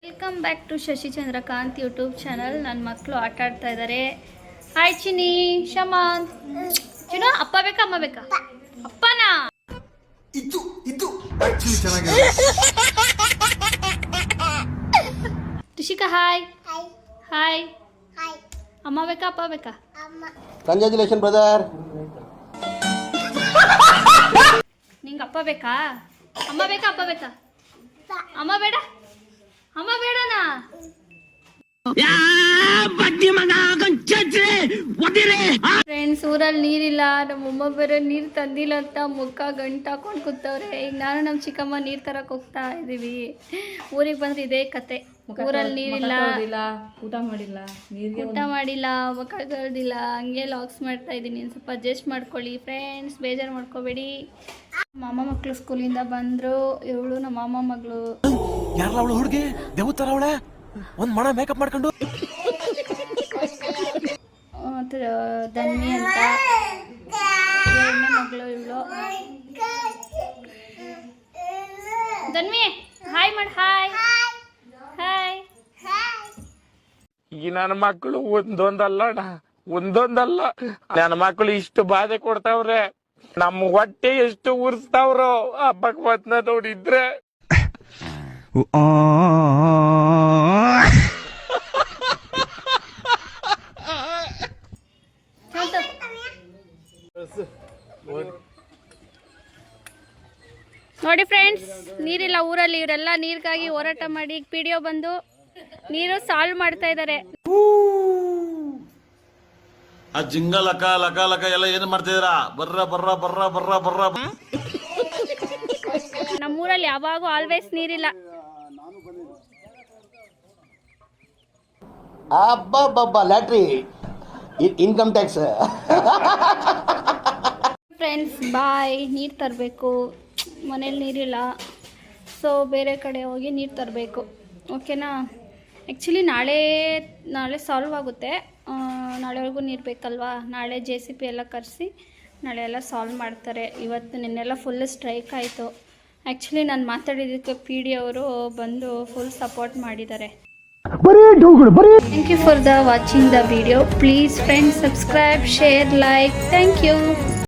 Welcome back to Shashi Chandrakant YouTube channel. ನನ್ನ ಮಕ್ಕಳು ಆಟ ಆಡ್ತಾ ಇದ್ದಾರೆ. ಹಾಯ್ ಚಿನಿ, ಶಮಾಂತ್. ಚಿನು, ಅಪ್ಪ ಬೇಕಾ ಅಮ್ಮ ಬೇಕಾ? ಅಪ್ಪನಾ? ಇದು ಆಕ್ಚುಲಿ ಚೆನ್ನಾಗಿದೆ. ರಿಷಿಕಾ ಹಾಯ್. ಹಾಯ್. ಅಮ್ಮ ಬೇಕಾ ಅಪ್ಪ ಬೇಕಾ? Congratulation brother. ನಿಂಗೆ ಅಪ್ಪ ಬೇಕಾ? ಅಮ್ಮ ಬೇಕಾ ಅಪ್ಪ ಬೇಕಾ? ಅಮ್ಮ ಬೇಡ? ಅಮ್ಮ ಬೇಡನಾ? ಫ್ರೆಂಡ್ಸ್, ಊರಲ್ಲಿ ನೀರಿಲ್ಲ. ನಮ್ಮಮ್ಮ ಬೇರೆ ನೀರು ತಂದಿಲ್ಲ ಅಂತ ಮುಖ ಗಂಟು ಹಾಕೊಂಡು ಕೂತವ್ರೆ. ಈಗ ನಾನು ನಮ್ಮ ಚಿಕ್ಕಮ್ಮ ನೀರು ತರಕ್ಕೆ ಹೋಗ್ತಾ ಇದ್ದೀವಿ. ಊರಿಗೆ ಬಂದ್ರೆ ಇದೇ ಕತೆ. ಊರಲ್ಲಿ ನೀರಿಲ್ಲ, ಊಟ ಮಾಡಿಲ್ಲ, ಮುಖ ತೊಳ್ದಿಲ್ಲ, ಹಂಗೆ ಲಾಕ್ಸ್ ಮಾಡ್ತಾ ಇದ್ದೀನಿ. ಸ್ವಲ್ಪ ಅಡ್ಜಸ್ಟ್ ಮಾಡ್ಕೊಳ್ಳಿ ಫ್ರೆಂಡ್ಸ್, ಬೇಜಾರು ಮಾಡ್ಕೋಬೇಡಿ. ಮಾಮ ಮಕ್ಕಳು ಸ್ಕೂಲಿಂದ ಬಂದರು. ಇವಳು ನಮ್ಮ ಮಾಮ ಮಗಳು. ಯಾರಲ್ಲ ಅವಳು ಹುಡುಗಿ? ದೇವತರ ಅವಳೆ, ಒಂದ್ ಮಣ ಮೇಕಪ್ ಮಾಡ್ಕೊಂಡು. ಧನ್ವಿ ಅಂತ ಎರಡನೇ ಮಗಳು ಇವಳು. ಧನ್ವಿ ಹಾಯ್ ಮಾಡಿ. Hi hi. ಈ ನನ್ನ ಮಕ್ಕಳು ಒಂದೊಂದಲ್ಲ ನನ್ನ ಮಕ್ಕಳು ಇಷ್ಟು ಬಾಧೆ ಕೊಡ್ತಾವ್ರೆ. ನಮ್ಮ ಹೊಟ್ಟೆ ಎಷ್ಟು ಉರ್ಸ್ತಾವ್ರೋ ಆ ಭಗವತ್ನ ನೋಡಿದ್ರೆ. ನೋಡಿ ಫ್ರೆಂಡ್ಸ್, ನೀರಿಲ್ಲ ಊರಲ್ಲಿ. ಇವರೆಲ್ಲ ನೀರಿಗಾಗಿ ಹೋರಾಟ ಮಾಡಿ ಪಿಡಿಒ ಬಂದು ನೀರು ಸಾಲ್ವ್ ಮಾಡ್ತಾ ಇದ್ದಾರೆ. ಆ ಜಿಂಗ ಲಕ ಲಕ ಲಕ ಎಲ್ಲ ಏನು ಮಾಡ್ತಿದ್ದೀರಾ? ಬರ್ರ. ನಮ್ಮೂರಲ್ಲಿ ಯಾವಾಗೂ ಆಲ್ವೇಸ್ ನೀರಿಲ್ಲ. ಅಬ್ಬಬ್ಬಬ್ಬ, ಲ್ಯಾಟ್ರಿ, ಇನ್ಕಮ್ ಟ್ಯಾಕ್ಸ್. Friends bye. ನೀರು ತರಬೇಕು, ಮನೇಲಿ ನೀರಿಲ್ಲ. ಸೊ ಬೇರೆ ಕಡೆ ಹೋಗಿ ನೀರು ತರಬೇಕು. ಓಕೆನಾ? ಆ್ಯಕ್ಚುಲಿ ನಾಳೆ ಸಾಲ್ವ್ ಆಗುತ್ತೆ. ನಾಳೆವರೆಗೂ ನೀರು ಬೇಕಲ್ವಾ? ನಾಳೆ JCP ಎಲ್ಲ ಕರೆಸಿ ನಾಳೆ ಎಲ್ಲ ಸಾಲ್ವ್ ಮಾಡ್ತಾರೆ. ಇವತ್ತು ನಿನ್ನೆಲ್ಲ ಫುಲ್ ಸ್ಟ್ರೈಕ್ ಆಯಿತು. ಆ್ಯಕ್ಚುಲಿ ನಾನು ಮಾತಾಡಿದ್ದಕ್ಕೆ PD ಅವರು ಬಂದು ಫುಲ್ ಸಪೋರ್ಟ್ ಮಾಡಿದ್ದಾರೆ. Thank you for watching the video. Please friends, subscribe, share, like. Thank you.